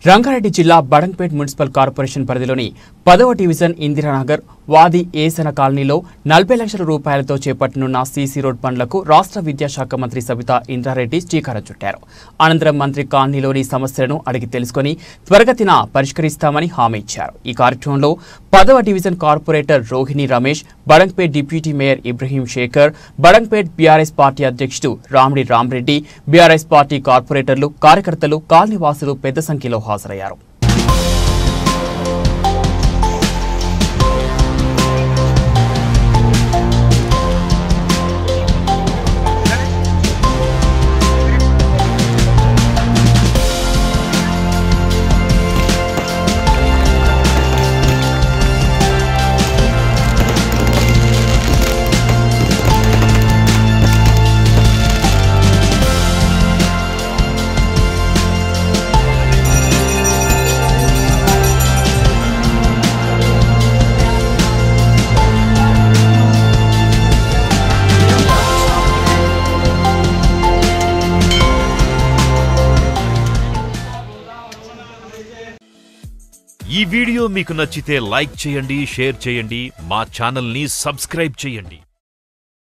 రంగారెడ్డి జిల్లా Badangpet municipal corporation పరిధిలోని 10వ డివిజన్ ఇందిరానగర్ వాది ఏసన కాలనీలో 40 లక్షల రూపాయలతో చేపట్టనున్న సీసీ రోడ్ పనులకు రాష్ట్ర విద్యాశాఖ మంత్రి సబితా ఇంద్రారెడ్డి శ్రీకారం చుట్టారు. అనంతరం మంత్రి కాలనీలోని సమస్యలను అడిగి తెలుసుకుని త్వరగతిన పరిష్కరిస్తామని హామీ ఇచ్చారు. ఈ కార్యక్రమంలో 10వ division corporator Rohini Ramesh, Badangpet deputy mayor Ibrahim Shekhar, Badangpet BRS party అధ్యక్షుడు రామిడి రామరెడ్డి, బీఆర్ఎస్ పార్టీ కార్పొరేటర్లు, కార్యకర్తలు, కాలనీవాసులు పెద్ద సంఖ్యలో హాజరయ్యారు. ఈ వీడియో మీకు నచ్చితే లైక్ చేయండి, షేర్ చేయండి, మా ఛానల్ని సబ్స్క్రైబ్ చేయండి.